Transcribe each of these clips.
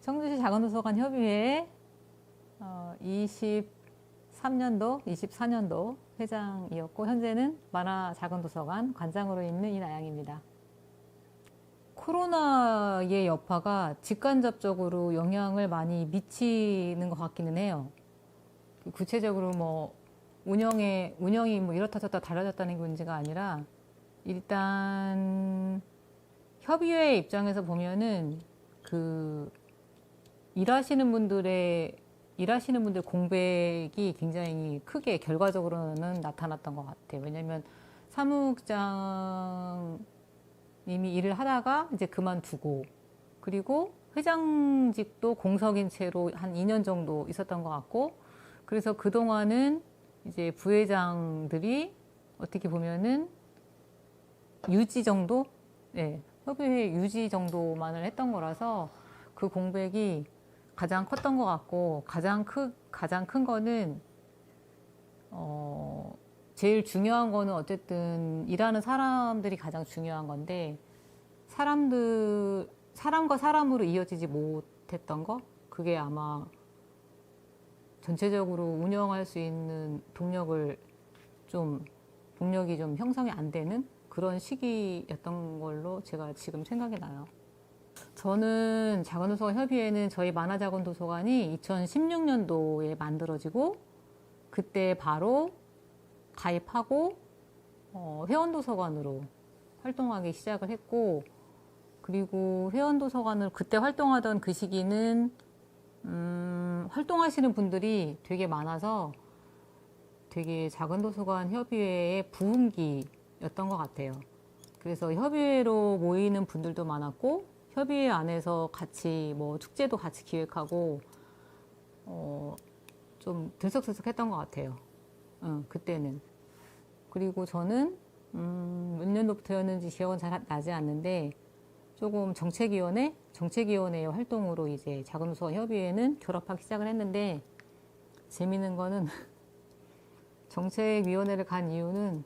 청주시 작은도서관 협의회 23년도, 24년도 회장이었고 현재는 만화 작은도서관 관장으로 있는 이나영입니다. 코로나의 여파가 직간접적으로 영향을 많이 미치는 것 같기는 해요. 구체적으로 뭐 운영이 뭐 이렇다 저렇다 달라졌다는 문제가 아니라 일단 협의회 입장에서 보면은 그 일하시는 분들 공백이 굉장히 크게 결과적으로는 나타났던 것 같아요. 왜냐면 사무국장님이 일을 하다가 이제 그만두고 그리고 회장직도 공석인 채로 한 2년 정도 있었던 것 같고 그래서 그동안은 이제 부회장들이 어떻게 보면은 유지 정도? 네, 협의회 유지 정도만을 했던 거라서 그 공백이 가장 컸던 것 같고 가장 큰 거는 제일 중요한 거는 어쨌든 일하는 사람들이 가장 중요한 건데 사람과 사람으로 이어지지 못했던 거 그게 아마 전체적으로 운영할 수 있는 동력이 좀 형성이 안 되는 그런 시기였던 걸로 제가 지금 생각이 나요. 저는 작은도서관 협의회는 저희 만화작은도서관이 2016년도에 만들어지고 그때 바로 가입하고 회원도서관으로 활동하기 시작을 했고 그리고 회원도서관을 그때 활동하던 그 시기는 활동하시는 분들이 되게 많아서 되게 작은도서관 협의회의 부흥기였던 것 같아요. 그래서 협의회로 모이는 분들도 많았고 협의회 안에서 같이 뭐 축제도 같이 기획하고 좀 들썩들썩했던 것 같아요. 그때는. 그리고 저는 몇 년도부터였는지 기억은 잘 나지 않는데 조금 정책위원회의 활동으로 이제 작은도서관 협의회는 졸업하기 시작을 했는데 재미있는 거는 정책위원회를 간 이유는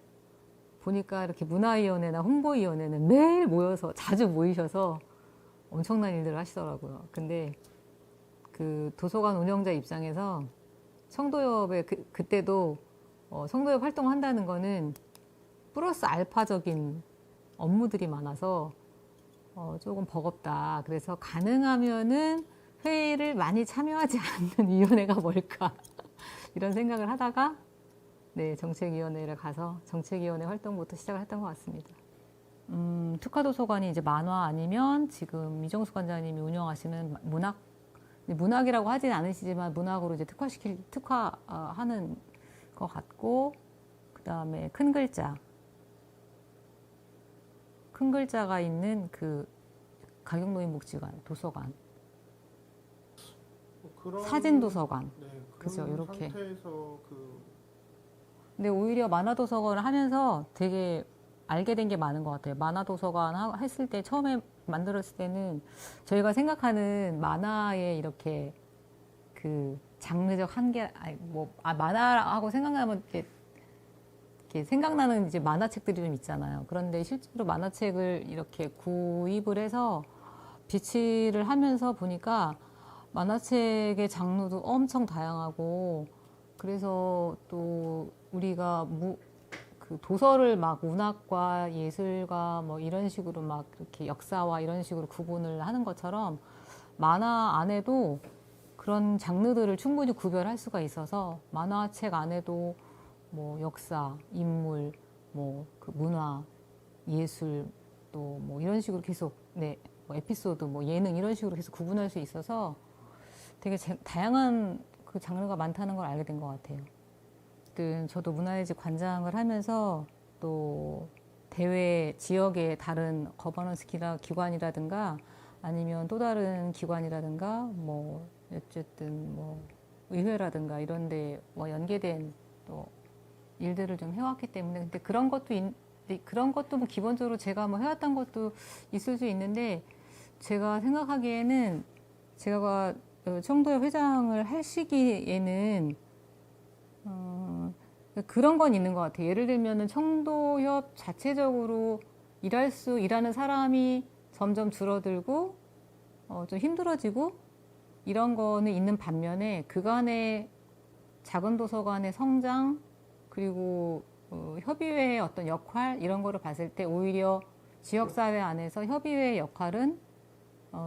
보니까 이렇게 문화위원회나 홍보위원회는 매일 모여서 자주 모이셔서 엄청난 일들을 하시더라고요. 근데 그 도서관 운영자 입장에서 청도협에 그때도 청도협 활동을 한다는 거는 플러스 알파적인 업무들이 많아서 조금 버겁다. 그래서 가능하면은 회의를 많이 참여하지 않는 위원회가 뭘까 이런 생각을 하다가 네, 정책위원회를 가서 정책위원회 활동부터 시작을 했던 것 같습니다. 특화도서관이 이제 만화 아니면 지금 이정수 관장님이 운영하시는 문학이라고 하진 않으시지만 문학으로 이제 특화하는 것 같고 그 다음에 큰 글자가 있는 그 가격노인복지관, 도서관, 사진도서관, 네, 그죠? 이렇게. 상태에서 근데 오히려 만화도서관을 하면서 되게 알게 된 게 많은 것 같아요. 만화도서관 했을 때 처음에 만들었을 때는 저희가 생각하는 만화의 이렇게 그 장르적 한계, 만화하고 생각나면 이렇게 생각나는 이제 만화책들이 좀 있잖아요. 그런데 실제로 만화책을 이렇게 구입을 해서 비치를 하면서 보니까 만화책의 장르도 엄청 다양하고 그래서 또 우리가 그 도서를 막 문학과 예술과 뭐 이런 식으로 막 이렇게 역사와 이런 식으로 구분을 하는 것처럼 만화 안에도 그런 장르들을 충분히 구별할 수가 있어서 만화책 안에도 뭐 역사, 인물, 뭐 그 문화, 예술 또 뭐 이런 식으로 계속 뭐 에피소드, 뭐 예능 이런 식으로 계속 구분할 수 있어서 되게 다양한 그 장르가 많다는 걸 알게 된 것 같아요. 저도 문화예지 관장을 하면서 또 대외 지역의 다른 거버넌스 기관이라든가 아니면 또 다른 기관이라든가 뭐 어쨌든 뭐 의회라든가 이런데 뭐 연계된 또 일들을 좀 해왔기 때문에 근데 그런 것도 뭐 기본적으로 제가 뭐 해왔던 것도 있을 수 있는데 제가 생각하기에는 제가 청도협 회장을 할 시기에는 그런 건 있는 것 같아요. 예를 들면은 청도협 자체적으로 일하는 사람이 점점 줄어들고 좀 힘들어지고 이런 거는 있는 반면에 그간의 작은 도서관의 성장 그리고 협의회의 어떤 역할 이런 거를 봤을 때 오히려 지역사회 안에서 협의회의 역할은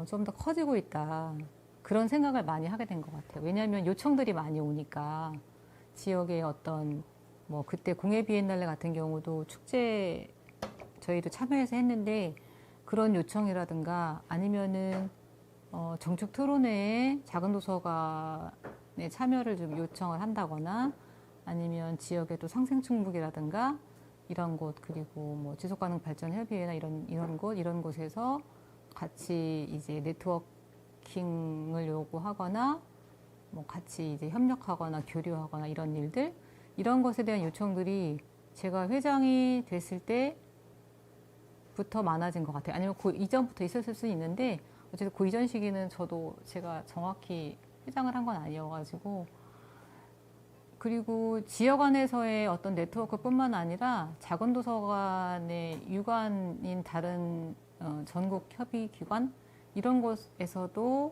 좀 더 커지고 있다. 그런 생각을 많이 하게 된 것 같아요. 왜냐하면 요청들이 많이 오니까 지역의 어떤 뭐 그때 공예 비엔날레 같은 경우도 축제 저희도 참여해서 했는데 그런 요청이라든가 아니면은 정책 토론회에 작은 도서관에 참여를 좀 요청을 한다거나 아니면 지역의 또 상생충북이라든가 이런 곳 그리고 뭐 지속가능 발전 협의회나 이런 곳에서 같이 이제 네트워킹을 요구하거나 뭐 같이 이제 협력하거나 교류하거나 이런 일들 이런 것에 대한 요청들이 제가 회장이 됐을 때부터 많아진 것 같아요. 아니면 그 이전부터 있었을 수 있는데 어쨌든 그 이전 시기는 저도 제가 정확히 회장을 한 건 아니어가지고 그리고 지역 안에서의 어떤 네트워크뿐만 아니라 작은 도서관의 유관인 다른 전국 협의 기관 이런 곳에서도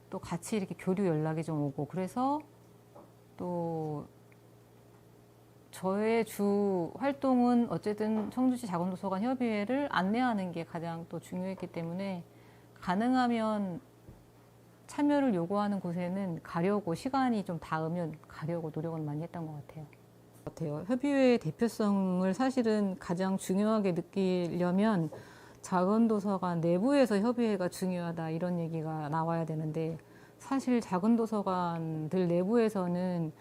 또 같이 이렇게 교류 연락이 좀 오고 그래서 또 저의 주 활동은 어쨌든 청주시 작은도서관 협의회를 안내하는 게 가장 또 중요했기 때문에 가능하면 참여를 요구하는 곳에는 가려고 시간이 좀 닿으면 가려고 노력을 많이 했던 것 같아요. 협의회의 대표성을 사실은 가장 중요하게 느끼려면 작은 도서관 내부에서 협의회가 중요하다 이런 얘기가 나와야 되는데 사실 작은 도서관들 내부에서는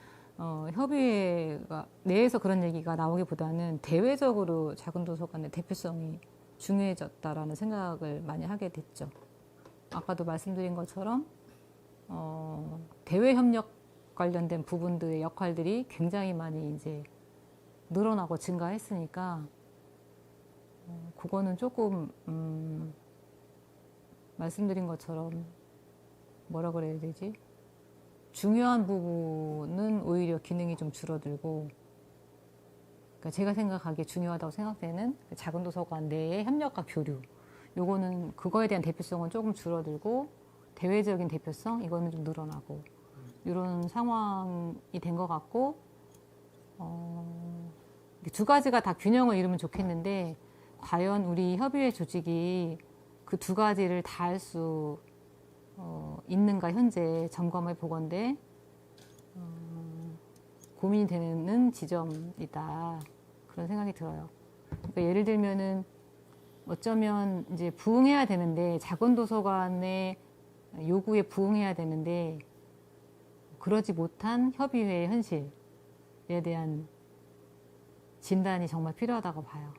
협의회가 내에서 그런 얘기가 나오기보다는 대외적으로 작은 도서관의 대표성이 중요해졌다라는 생각을 많이 하게 됐죠. 아까도 말씀드린 것처럼 대외 협력 관련된 부분들의 역할들이 굉장히 많이 이제 늘어나고 증가했으니까 그거는 조금 말씀드린 것처럼 뭐라 그래야 되지? 중요한 부분은 오히려 기능이 좀 줄어들고 그러니까 제가 생각하기에 중요하다고 생각되는 작은 도서관 내의 협력과 교류 요거는 그거에 대한 대표성은 조금 줄어들고 대외적인 대표성 이거는 좀 늘어나고 이런 상황이 된 것 같고 두 가지가 다 균형을 이루면 좋겠는데 과연 우리 협의회 조직이 그 두 가지를 다 할 수 있는가 현재 점검해 보건대 고민이 되는 지점이다 그런 생각이 들어요. 그러니까 예를 들면은 어쩌면 이제 부응해야 되는데 작은 도서관의 요구에 부응해야 되는데 그러지 못한 협의회의 현실에 대한 진단이 정말 필요하다고 봐요.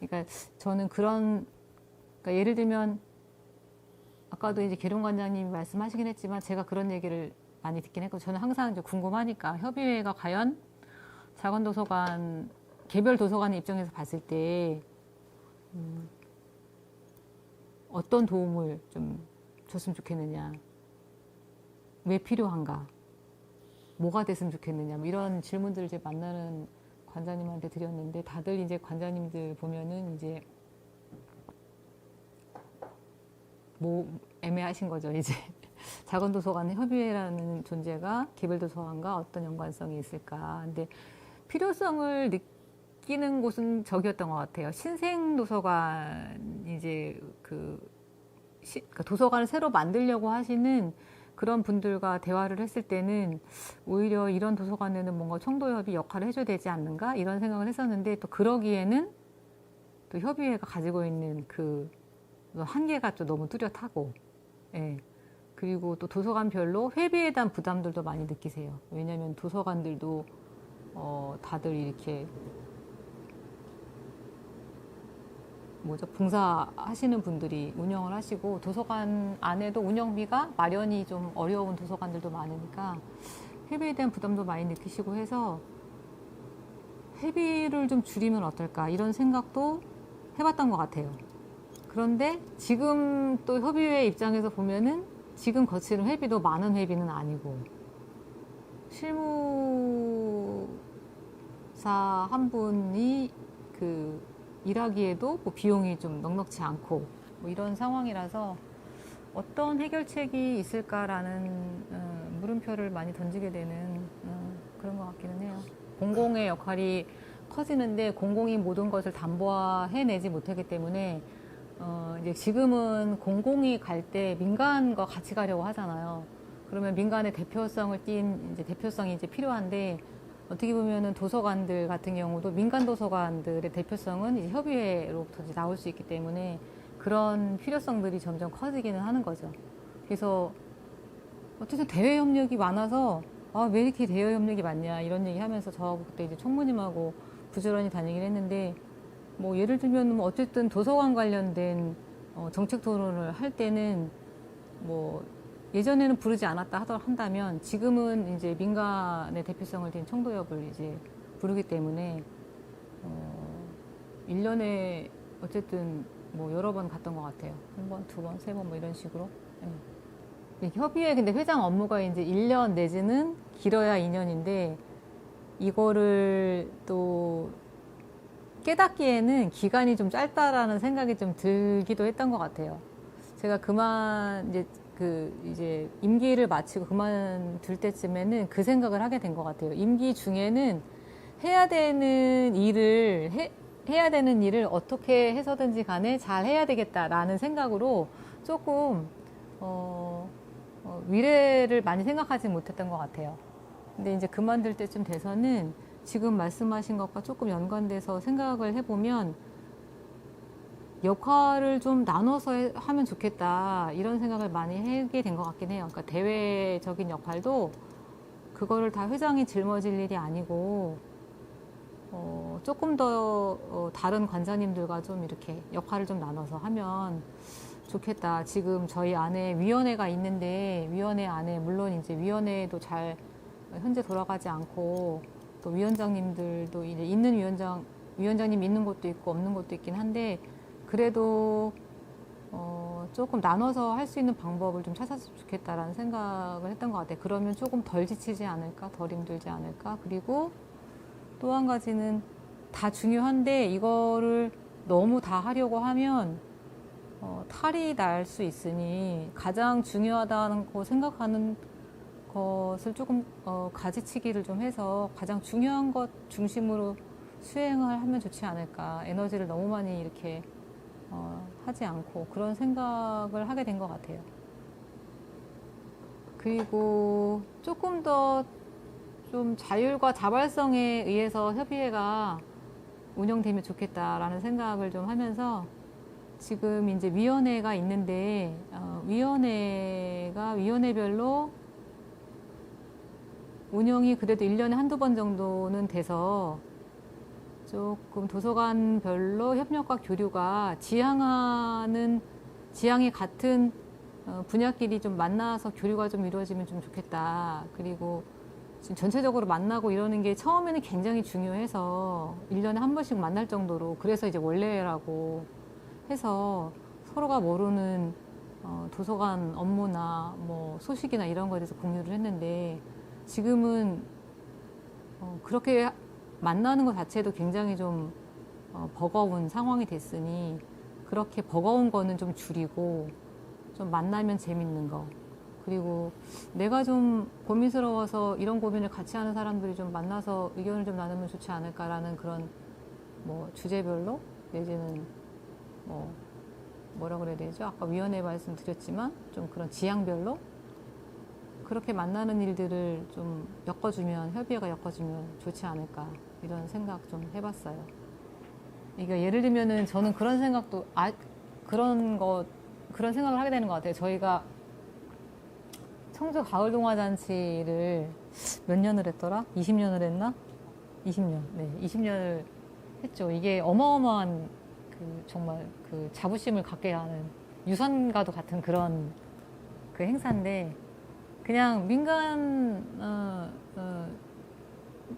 그러니까 저는 그러니까 예를 들면 아까도 이제 계룡관장님이 말씀하시긴 했지만 제가 그런 얘기를 많이 듣긴 했고 저는 항상 이제 궁금하니까 협의회가 과연 작은 도서관 개별 도서관의 입장에서 봤을 때 어떤 도움을 좀 줬으면 좋겠느냐, 왜 필요한가, 뭐가 됐으면 좋겠느냐, 뭐 이런 질문들을 이제 만나는 관장님한테 드렸는데 다들 이제 관장님들 보면은 이제 뭐 애매하신 거죠. 이제 작은 도서관 협의회라는 존재가 개별 도서관과 어떤 연관성이 있을까. 근데 필요성을 느끼는 곳은 저기였던 것 같아요. 신생 도서관 이제 그러니까 도서관을 새로 만들려고 하시는 그런 분들과 대화를 했을 때는 오히려 이런 도서관에는 뭔가 청도협이 역할을 해줘야 되지 않는가 이런 생각을 했었는데 또 그러기에는 또 협의회가 가지고 있는 그 한계가 또 너무 뚜렷하고 예. 그리고 또 도서관별로 회비에 대한 부담들도 많이 느끼세요. 왜냐하면 도서관들도 다들 이렇게 봉사하시는 분들이 운영을 하시고 도서관 안에도 운영비가 마련이 좀 어려운 도서관들도 많으니까 회비에 대한 부담도 많이 느끼시고 해서 회비를 좀 줄이면 어떨까 이런 생각도 해봤던 것 같아요. 그런데 지금 또 협의회 입장에서 보면은 지금 거치는 회비도 많은 회비는 아니고 실무사 한 분이 일하기에도 뭐 비용이 좀 넉넉지 않고 뭐 이런 상황이라서 어떤 해결책이 있을까라는 물음표를 많이 던지게 되는 그런 것 같기는 해요. 공공의 역할이 커지는데 공공이 모든 것을 담보화해내지 못하기 때문에 이제 지금은 공공이 갈 때 민간과 같이 가려고 하잖아요. 그러면 민간의 대표성을 띈 이제 대표성이 이제 필요한데 어떻게 보면은 도서관들 같은 경우도 민간 도서관들의 대표성은 이제 협의회로부터 이제 나올 수 있기 때문에 그런 필요성들이 점점 커지기는 하는 거죠. 그래서 어쨌든 대외 협력이 많아서 아, 왜 이렇게 대외 협력이 많냐 이런 얘기 하면서 저하고 그때 이제 총무님하고 부지런히 다니긴 했는데 뭐 예를 들면 뭐 어쨌든 도서관 관련된 정책 토론을 할 때는 뭐 예전에는 부르지 않았다 한다면 지금은 이제 민간의 대표성을 띤 청도협을 이제 부르기 때문에 1년에 어쨌든 뭐 여러 번 갔던 것 같아요. 한 번, 두 번, 세 번 뭐 이런 식으로. 네. 협의회 근데 회장 업무가 이제 1년 내지는 길어야 2년인데 이거를 또 깨닫기에는 기간이 좀 짧다라는 생각이 좀 들기도 했던 것 같아요. 제가 이제 임기를 마치고 그만둘 때쯤에는 그 생각을 하게 된 것 같아요. 임기 중에는 해야 되는 일을 어떻게 해서든지 간에 잘 해야 되겠다라는 생각으로 조금 미래를 많이 생각하지 못했던 것 같아요. 근데 이제 그만둘 때쯤 돼서는 지금 말씀하신 것과 조금 연관돼서 생각을 해보면 역할을 좀 나눠서 하면 좋겠다 이런 생각을 많이 하게 된 것 같긴 해요. 그러니까 대외적인 역할도 그거를 다 회장이 짊어질 일이 아니고 조금 더 다른 관장님들과 좀 이렇게 역할을 좀 나눠서 하면 좋겠다. 지금 저희 안에 위원회가 있는데 위원회 안에 물론 이제 위원회도 잘 현재 돌아가지 않고 또 위원장님들도 이제 있는 위원장님 있는 곳도 있고 없는 곳도 있긴 한데 그래도 조금 나눠서 할 수 있는 방법을 좀 찾았으면 좋겠다라는 생각을 했던 것 같아요. 그러면 조금 덜 지치지 않을까, 덜 힘들지 않을까. 그리고 또 한 가지는 다 중요한데 이거를 너무 다 하려고 하면 탈이 날 수 있으니 가장 중요하다는 거 생각하는 것을 조금 가지치기를 좀 해서 가장 중요한 것 중심으로 수행을 하면 좋지 않을까. 에너지를 너무 많이 이렇게 하지 않고 그런 생각을 하게 된 것 같아요. 그리고 조금 더 좀 자율과 자발성에 의해서 협의회가 운영되면 좋겠다라는 생각을 좀 하면서 지금 이제 위원회가 있는데 위원회가 위원회별로 운영이 그래도 1년에 한두 번 정도는 돼서 조금 도서관별로 협력과 교류가 지향이 같은 분야끼리 좀 만나서 교류가 좀 이루어지면 좀 좋겠다. 그리고 지금 전체적으로 만나고 이러는 게 처음에는 굉장히 중요해서 1년에 한 번씩 만날 정도로 그래서 이제 원래라고 해서 서로가 모르는 도서관 업무나 뭐 소식이나 이런 거에 대해서 공유를 했는데 지금은 그렇게 만나는 것 자체도 굉장히 좀 버거운 상황이 됐으니 그렇게 버거운 거는 좀 줄이고 좀 만나면 재밌는 거 그리고 내가 좀 고민스러워서 이런 고민을 같이 하는 사람들이 좀 만나서 의견을 좀 나누면 좋지 않을까라는 그런 뭐 주제별로 내지는 뭐라 그래야 되죠? 아까 위원회 말씀드렸지만 좀 그런 지향별로 그렇게 만나는 일들을 좀 협의회가 엮어주면 좋지 않을까 이런 생각 좀 해봤어요. 이게 예를 들면은 저는 그런 생각도 그런 생각을 하게 되는 것 같아요. 저희가 청주 가을 동화 잔치를 몇 년을 했더라? 20년을 했나? 20년. 네, 20년을 했죠. 이게 어마어마한 정말 자부심을 갖게 하는 유산과도 같은 그런 행사인데 그냥 민간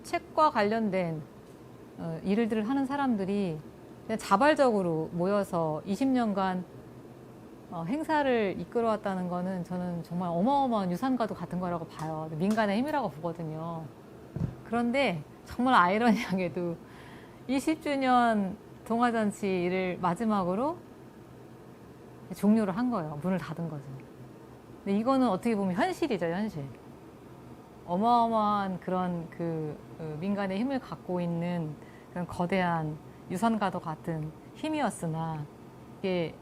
책과 관련된 일들을 하는 사람들이 그냥 자발적으로 모여서 20년간 행사를 이끌어왔다는 거는 저는 정말 어마어마한 유산과도 같은 거라고 봐요. 민간의 힘이라고 보거든요. 그런데 정말 아이러니하게도 20주년 동화잔치를 마지막으로 종료를 한 거예요. 문을 닫은 거죠. 근데 이거는 어떻게 보면 현실이죠, 현실. 어마어마한 그런 민간의 힘을 갖고 있는 그런 거대한 유산과도 같은 힘이었으나 이게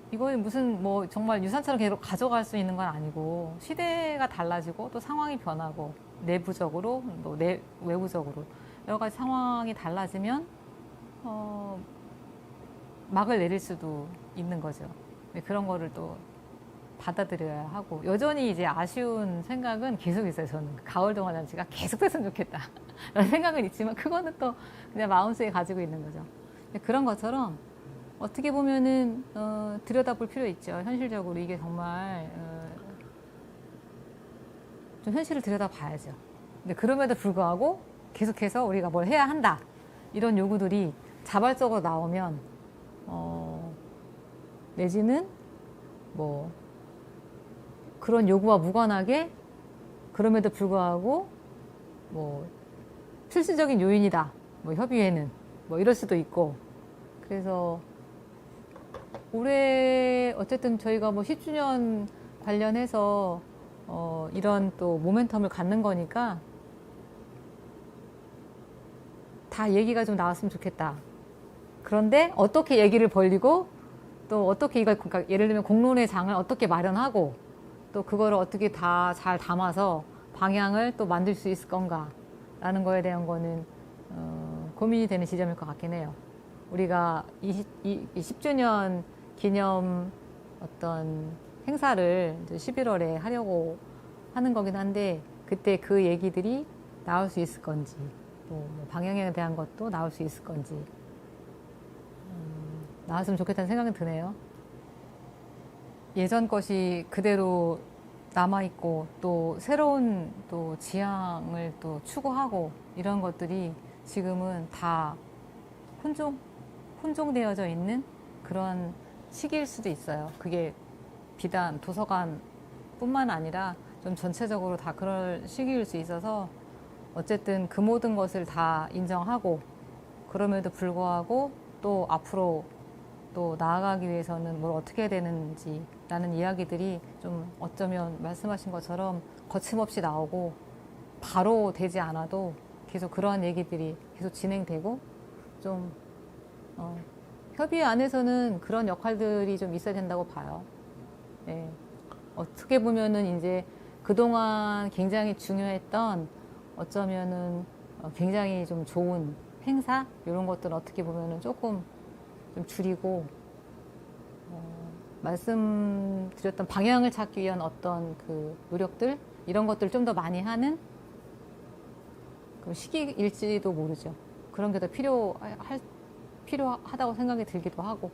이거는 무슨 뭐 정말 유산처럼 계속 가져갈 수 있는 건 아니고 시대가 달라지고 또 상황이 변하고 내부적으로 또 외부적으로 여러 가지 상황이 달라지면 막을 내릴 수도 있는 거죠. 그런 거를 또 받아들여야 하고 여전히 이제 아쉬운 생각은 계속 있어요. 저는 가을 동화잔치가 계속됐으면 좋겠다 라는 생각은 있지만 그거는 또 그냥 마음속에 가지고 있는 거죠. 그런 것처럼 어떻게 보면은 들여다볼 필요 있죠. 현실적으로 이게 정말 좀 현실을 들여다봐야죠. 근데 그럼에도 불구하고 계속해서 우리가 뭘 해야 한다 이런 요구들이 자발적으로 나오면 내지는 뭐 그런 요구와 무관하게 그럼에도 불구하고 뭐 필수적인 요인이다. 뭐 협의회는 뭐 이럴 수도 있고 그래서 올해 어쨌든 저희가 뭐 10주년 관련해서 이런 또 모멘텀을 갖는 거니까 다 얘기가 좀 나왔으면 좋겠다. 그런데 어떻게 얘기를 벌리고 또 어떻게 이걸 그러니까 예를 들면 공론의 장을 어떻게 마련하고 또 그거를 어떻게 다 잘 담아서 방향을 또 만들 수 있을 건가 라는 거에 대한 거는 고민이 되는 지점일 것 같긴 해요. 우리가 10주년 기념 어떤 행사를 11월에 하려고 하는 거긴 한데 그때 그 얘기들이 나올 수 있을 건지 또 뭐 방향에 대한 것도 나올 수 있을 건지 나왔으면 좋겠다는 생각은 드네요. 예전 것이 그대로 남아있고 또 새로운 또 지향을 또 추구하고 이런 것들이 지금은 다 혼종되어져 있는 그런 시기일 수도 있어요. 그게 비단 도서관 뿐만 아니라 좀 전체적으로 다 그럴 시기일 수 있어서 어쨌든 그 모든 것을 다 인정하고 그럼에도 불구하고 또 앞으로 또 나아가기 위해서는 뭘 어떻게 해야 되는지 라는 이야기들이 좀 어쩌면 말씀하신 것처럼 거침없이 나오고 바로 되지 않아도 계속 그러한 얘기들이 계속 진행되고 좀 협의회 안에서는 그런 역할들이 좀 있어야 된다고 봐요. 네. 어떻게 보면은 이제 그동안 굉장히 중요했던 어쩌면은 굉장히 좀 좋은 행사 이런 것들은 어떻게 보면은 조금 좀 줄이고 말씀드렸던 방향을 찾기 위한 어떤 그 노력들 이런 것들 좀 더 많이 하는 그 시기일지도 모르죠. 그런 게 더 필요하다고 생각이 들기도 하고.